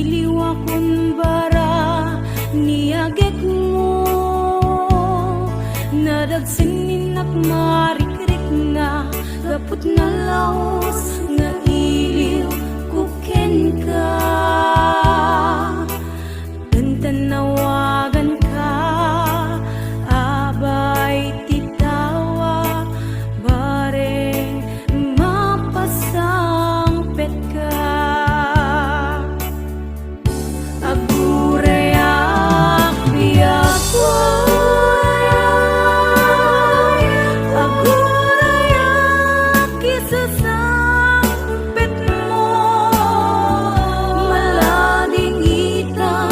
mailiw akong bara niagek mo, nadagsanin ak marikrik na gapot na laos nga iliw kuken ka. Tanawagan ka, abay titawa, bareng mapasang pet ka. Agurayak biyak agurayak isasang pet mo, malading itan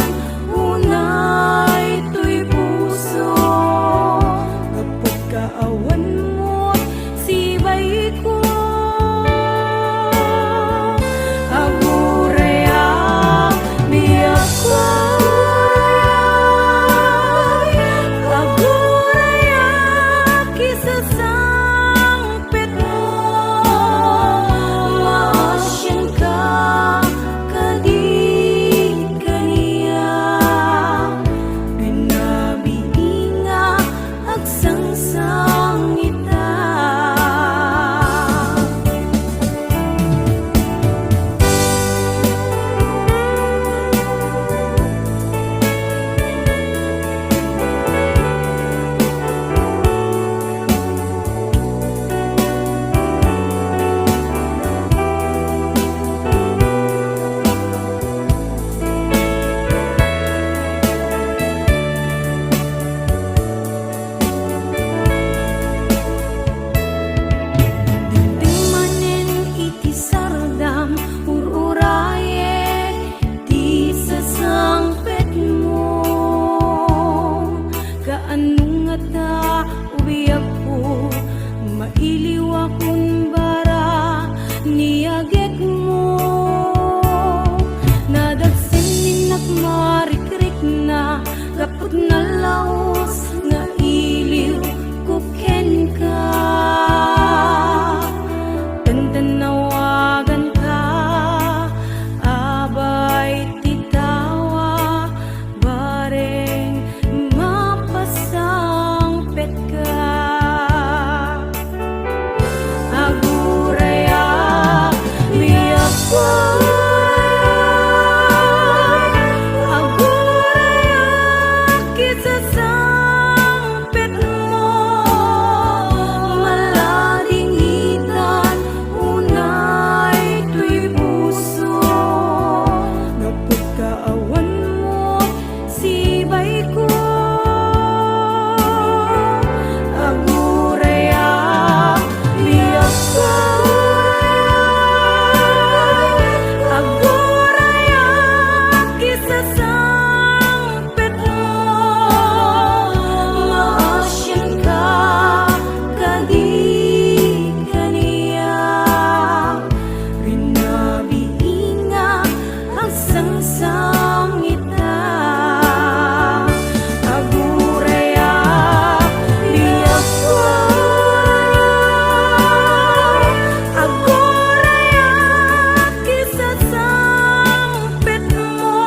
unay to'y puso. Kapag kaawan mo sibay ko, agurayak biyak ko, agurayak isasang pet mo, maasyan ka kadi kaniya. Pinabiinga agsangsang ita. Manen iti sardam ururaye di sasangpet mo, kaanong nga ta ubiyak ko, mailiw akong bara niagek mo, nadagsanin ak marikrik na gapot na laos nga iliw kuken ka. Tanawagan ka, abay titawa, bareng mapasang pet ka. Agurayak biyak ko, agurayak isasang pet mo, malading itan unay to'y puso. Kapag kaawan mo sibay ko, agurayak biyak ko, agurayak isasang pet mo, maasyan ka kadi kaniya. Pinabiinga agsangsang ita. Agurayak biyak ko, agurayak isasang pet mo,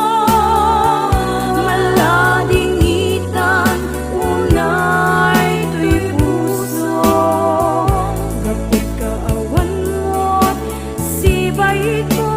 malading itan unay to'y puso. Kapag kaawan mo sibay ko,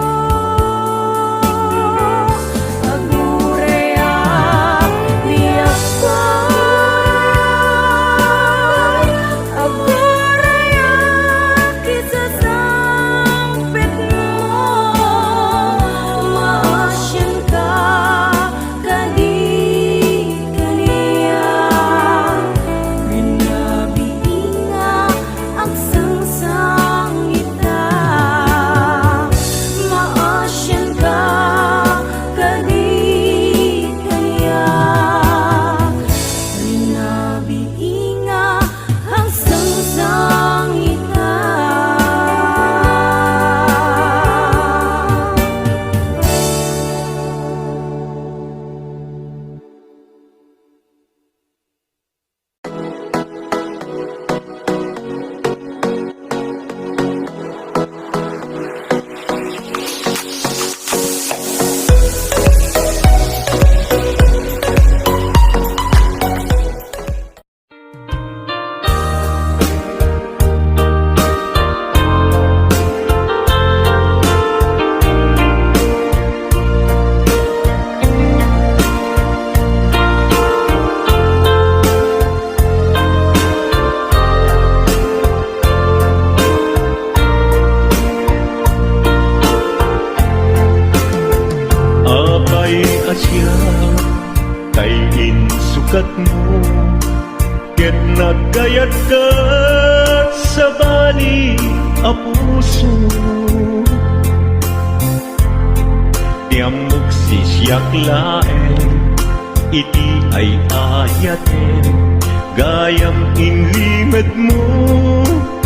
asya kay insukat mo, ket nagkayat ka sa bali a puso. Tiamok si siyak laeng, iti ay ayaten, gayam inlimed mo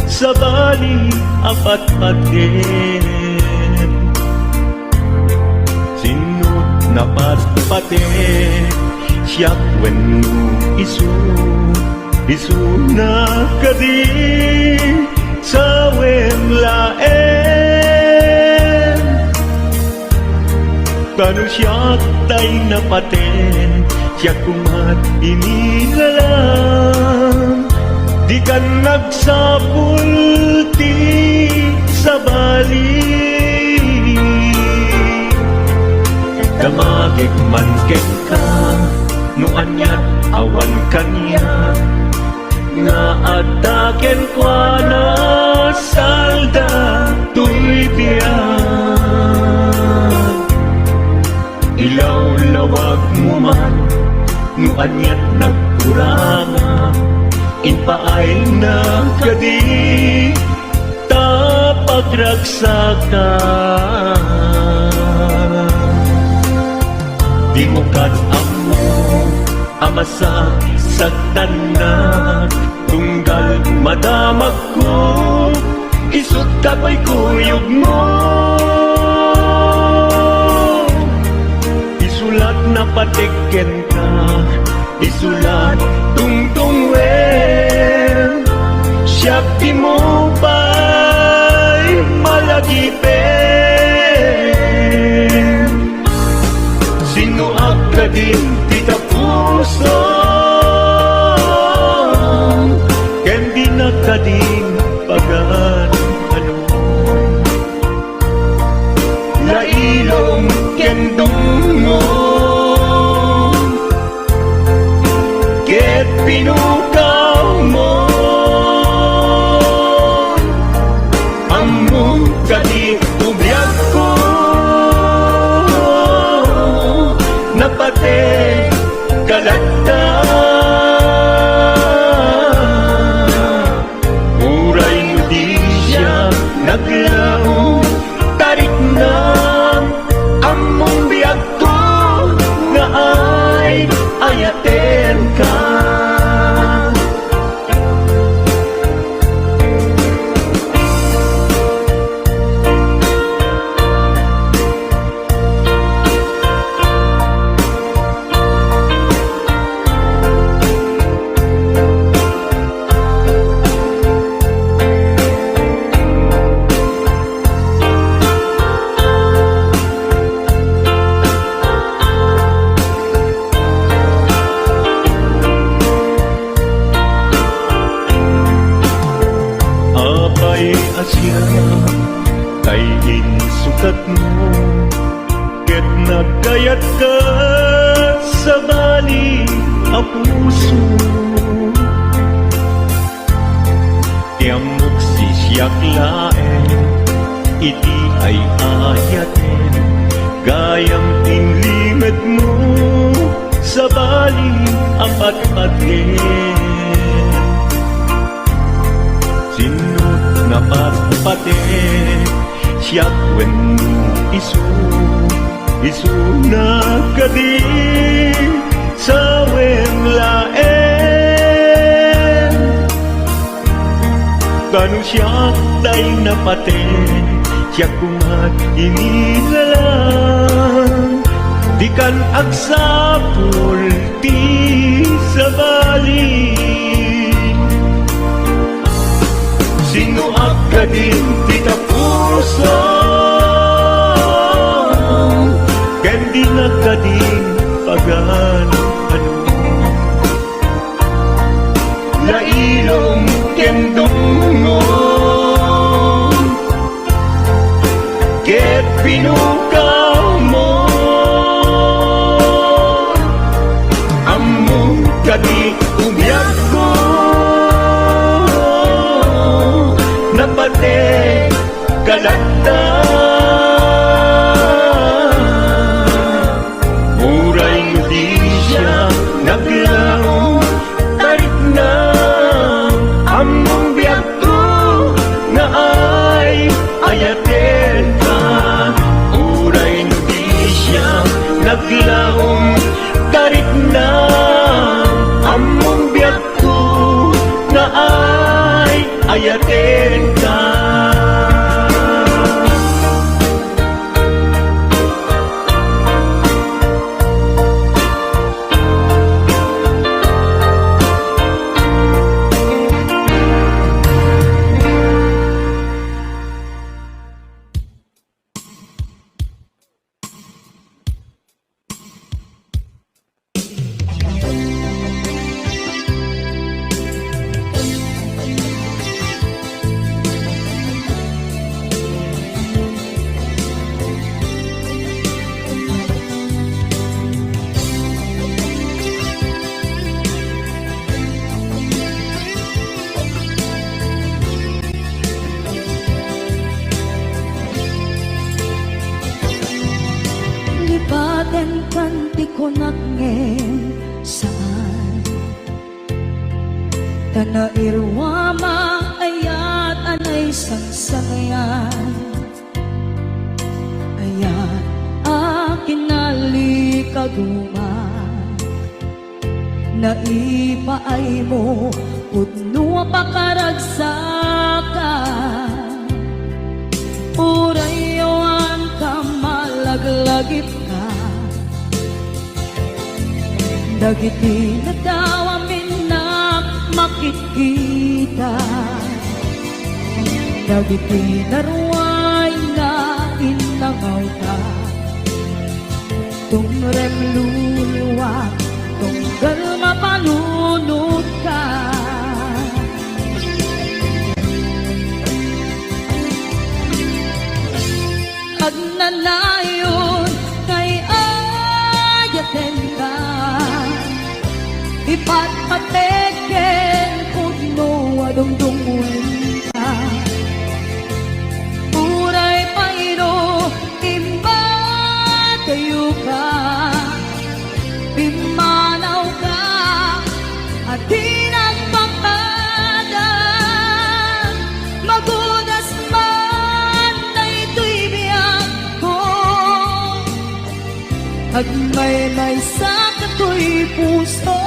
sa bali apat-paten. Sinut na patpaten, siyak wenno isu na kadi sa wemlaen. Kanu siyak tay napaten, siyak kumat inilalang, di kan nagsapul ti sa bali. Damagig man ket ka, no anyat awan kanya, nga ataken kwa na salda tuy biyak. Ilaw-lawag mo man, no anyat nagkuranga, inpaay na kadi tapagragsakan. Di mo amo amasak sagtanan, tunggal madamag ko, isut kapay kuyog mo. Isulat na patiken ka, isulat tungtungwen, siyak di mo pa'y malagipen. Sino ka din tita puso, ken di na ka din pagan ano. Lailong ken dungo, ket pinukaw mo, among kadi ubiyag ko, napate kalagda. Uray mo di siya naglaong, tarik na among biyag ko, nga ay ayaten ka. Asya kay insukat mo, ket nagkayat ka sa bali a puso. Tiamok si siyak laeng, iti ay ayaten, gayam inlimed mo sa bali apat-paten. Sinut na patpaten, siyak wenno isu na kadi sa wemlaen. Kanu siyak tay napaten, siyak kumat inilalang, di kan agsapul ti sa bali. Sino ka din tita puso, ken di na ka din pagan ano. Lailong ken dungo, ket pinukaw mo, among kadi ubiyag ko, napate kalagda. niya naglaom tarik na among biyak ko na ay ayaten ka. Lipaten kanti ko nagngem saan Tanairwama ayat anay sangsangayan Ayat akin nalikaguman Naipaay mo pudno pakaragsakan Urayawan ka malaglagip ka Dagiti na daw amin na makikita Dagiti na ruway na inangaw ka Tumrem luluwa tunggal mapalunod ka Agnanayon kay ayaten ka Ipatpateken pudno adungdungun ka Uray pairo imba kayo ka Pimanaw ka at tinagpakada Magudas man na ito'y biyak ko Agmay-may sa kato'y puso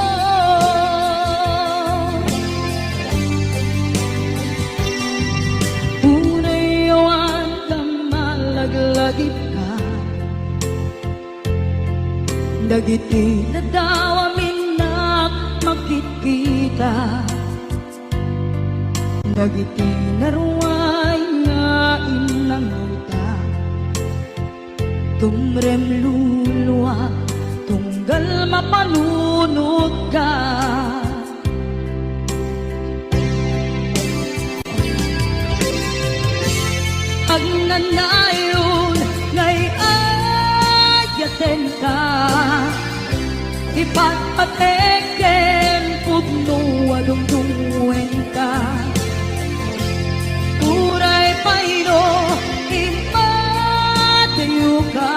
Unayawan ka malaglagip ka Dagiti na daw amin na makikita Dagiti na ruway nga inanguta Tumrem luluwa tunggal mapalunod ka Agnanayon ngay ayaten ka Ipatpateken pudno adungdungen ka Uray pairo imatayo ka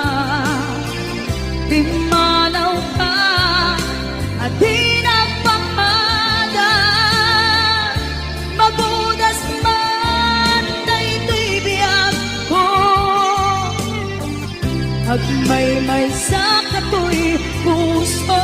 Pimanaw ka at tinagpakada Magudas man na ito'y biyak ko Agmay-may sa kato'y puso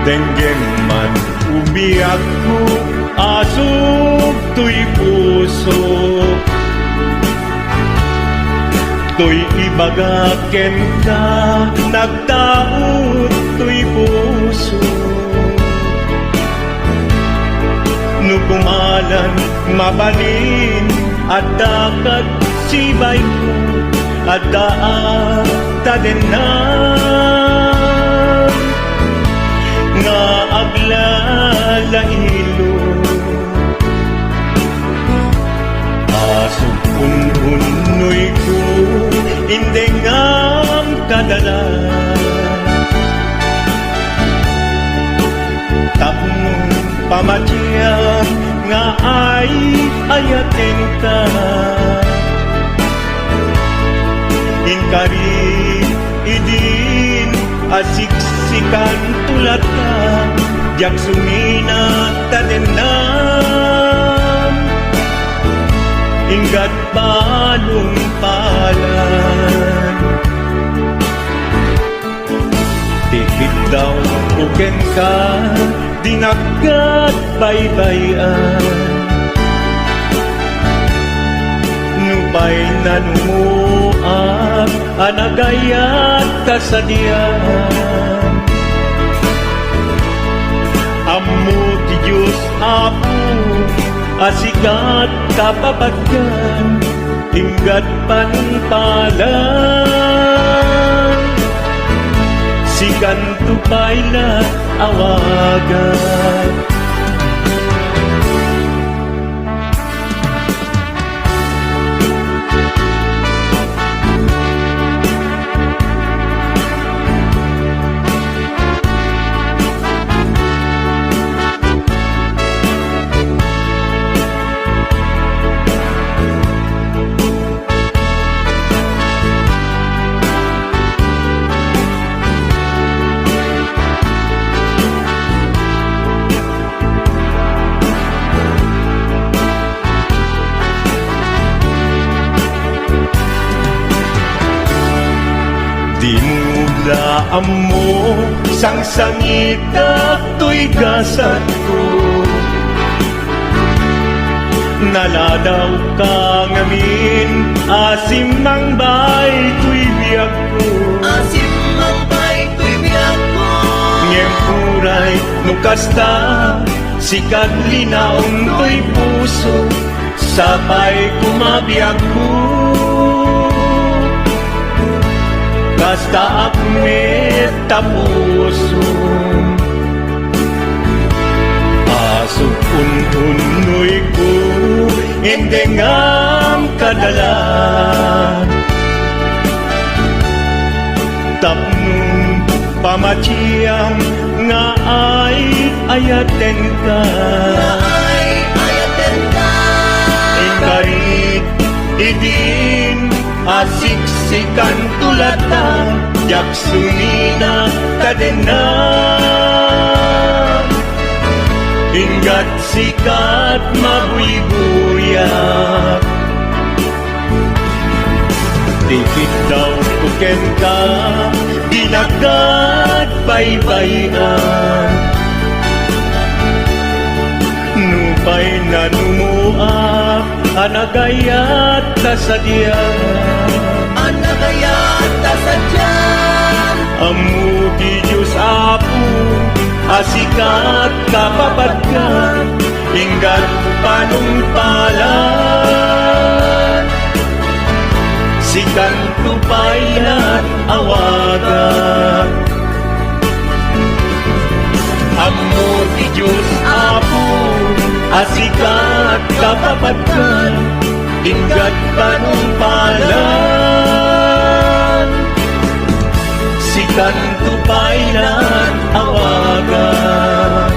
Denggem man umiyak ko, asog to'y puso. To'y ibagaken ka, nagtaot to'y puso. Nukumalan, mabalin, at dakat sibay ko, at daan tadenan. Nga aglalaylo, asog unhunoy ko, hindi ngam kadala. Tapong pamatiyang nga ay ayaten ka. Inkari idin asiksikan tulat ka, jak sumina tadenan. Ingat balong palan, tipid daw uken ka, dinagat baybayan. Nupay nanumuak, anagayat kasadian. Ammo ti Diyos Apo, asikat kapapagyan, inggat panpalan. Sikan tupay na awagan. Dinudaan mo, sangsangit at to'y gasat ko. Naladaw ka ngamin, asim ng bay to'y biyak ko. Asim ng bay to'y biyak ko. Ngempuray nukasta, sikat linaong to'y puso, sabay kumabiyak ko. Basta akmet tapuso, asok unhunoy ko, hindi ngam kadalan. Tapnong pamatiyang nga ay ayaten ka. Ay ayaten ka. Ikarit idin asiksikan tulata, jak sumina tadenan. Ingat sikat mabuy-buyak, tipid daw tuken ka, dinagat baybayan. Nupay na numuak, anagayat kasadian. Anagayat kasadyan. Amu ti Diyos Apo, asikat kapapagyan, inggat panumpalan. Sikan tupayan awagan. Amu ti Diyos Apo, asikat kapapagyan, inggat panumpalan. Sikan tupayan awagan.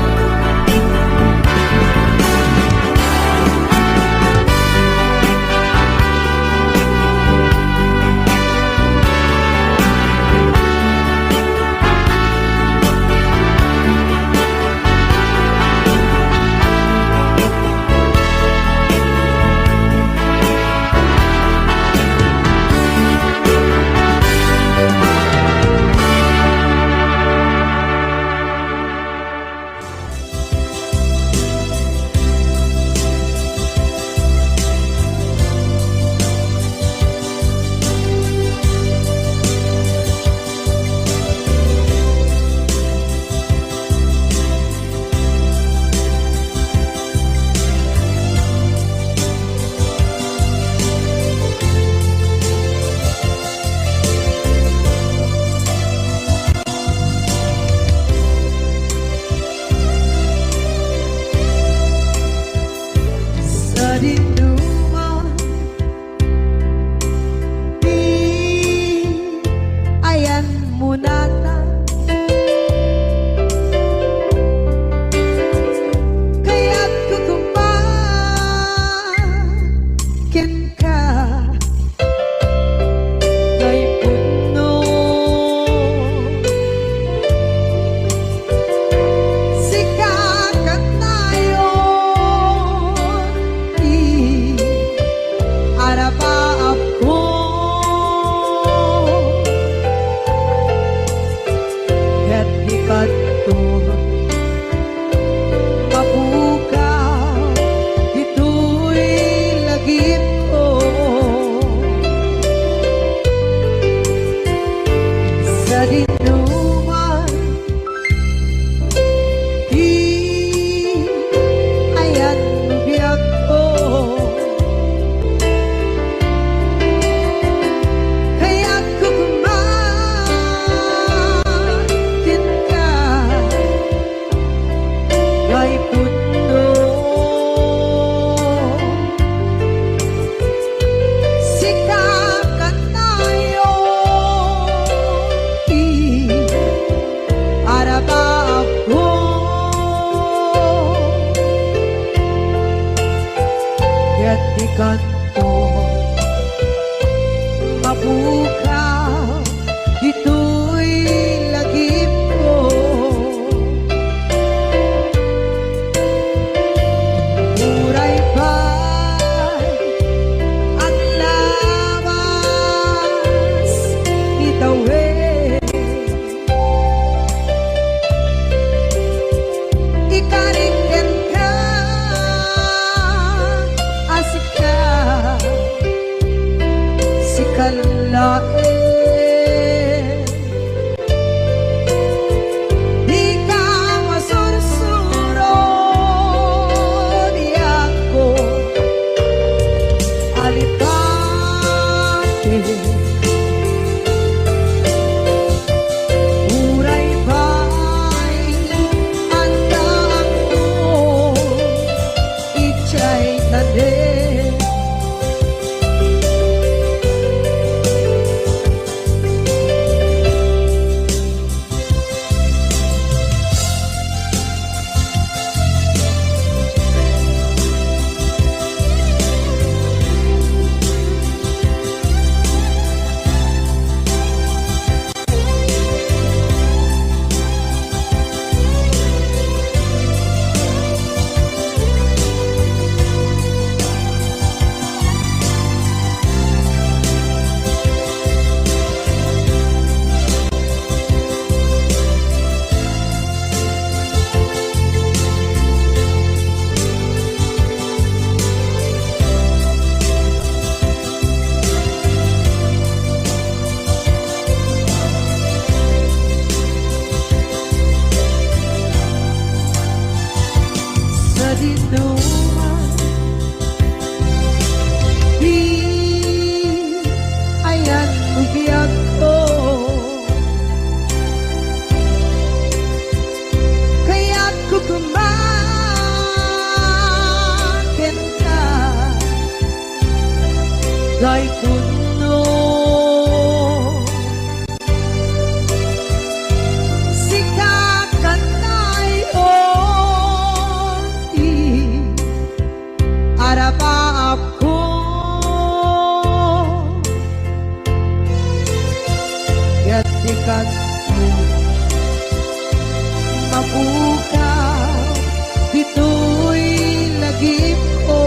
kanto mabukaw dito'y lagip ko. Muray pa'y at labas itawid, ikariken ka asik ka si kalain. Di ka masursuro di ako alipate. Uray ba'y andaan mo ichay tanin. Sa dinuman di ayan ubiyag ko, kaya't kukumakin ka kay puno. Arapa ako gatikan mo mabukaw dito'y lagip ko.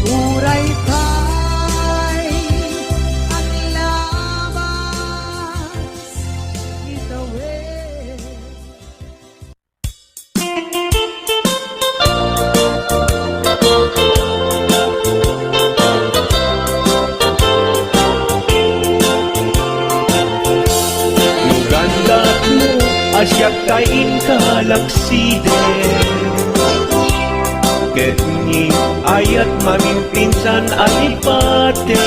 Uray pa'y ang labas itawid. Asyak kain kalaksiden ket ni ayat mamimpinsan alipate.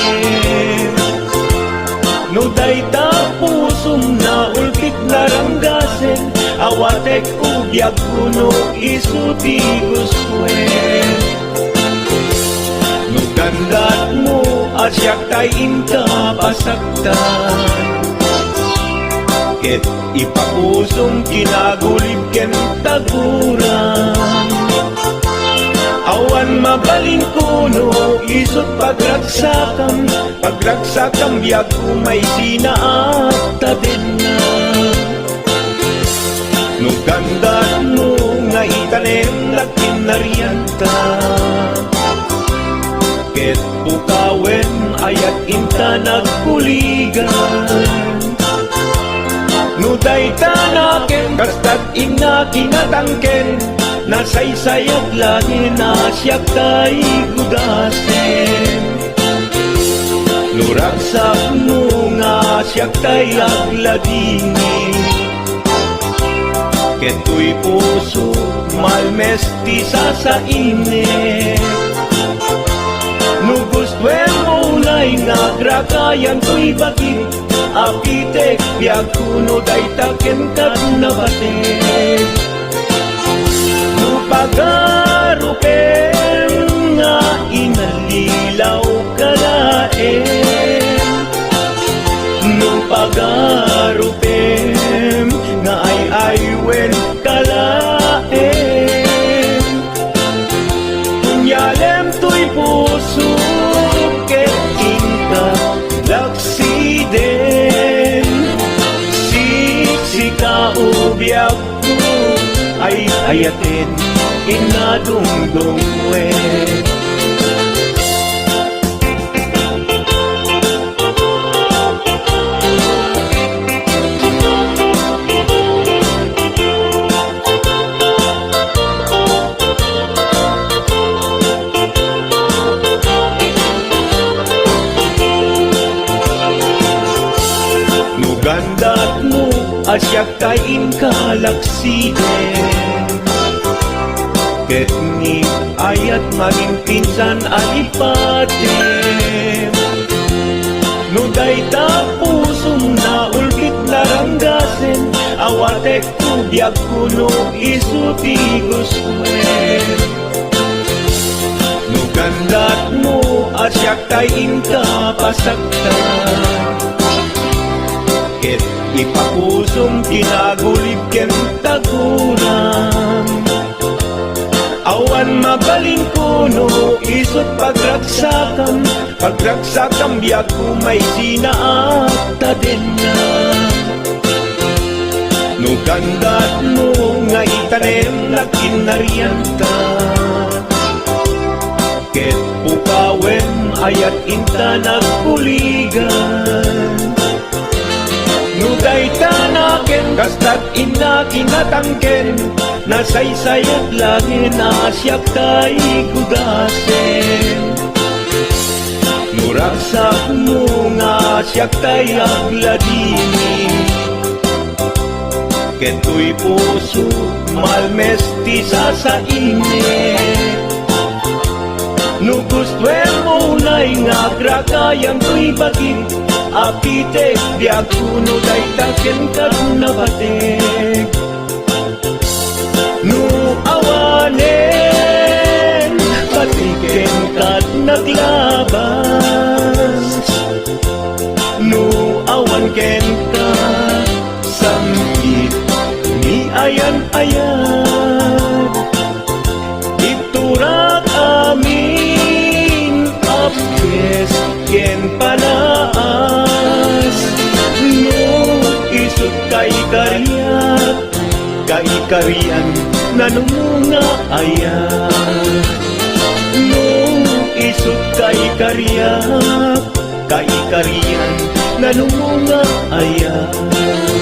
No dayta pusong na ulpit naranggasen awatek ubyak kuno isuti guswen. No gandat mo asyak kain kapasaktan ket ipapusong kinagulib ken taguran. Awan mabaling kuno isot pagragsakam biag umay sinaat taden na. No gandat mo nga itanem lakin naryanta ket pukawen ayat inta nagkuligan. No dayta naken kastat ina kinatangken nasaysayat lagi na siya kay gudasen. No ragsak mo nga siya kay agladini keto'y puso malmesti sa init. No gustwen mo ulay nga grakayan to'y bagit apitek biag kuno dayta ken kat nabatek. No pagarupen nga inalilaw kalaen. No pagarupen nga ay aywen kalaen. puso ket inka laksiden siksika ubyak ko ay ayatin inadungdungwe. Gandat mo asyak kain kalaksiden ket ni ayat maging pinsan alipatem no dayta pusong na ulkit naranggasen awatek kubyak kuno isuti guswen. No gandat mo asyak kain kapasaktan ket ipapusong kinagulib ken tagunan awan mabalin kuno isot pagragsakan biyak ko may sinaakta din na. No gandat mo nga itanem na kinarianta ket pukawen ayat inta nagpuligan. Nuday tanaken, kastat ina kinatangken, nasaysayat langin asyak kay gudasen. Nuraksak mo nga asyak kay agladini, keto'y puso malmesti sa init. No gustuem mo na'y nga gragayang to'y baging apitek biyak kuno day taken kat nabatek. No awanen patiken kat naglabas. No awan ken ka samgit ni ayan-ayan iturak amin apkes ken panaas. No isut kay kariyan nanumunga ayan. No isut kay kariyan nanumunga ayan.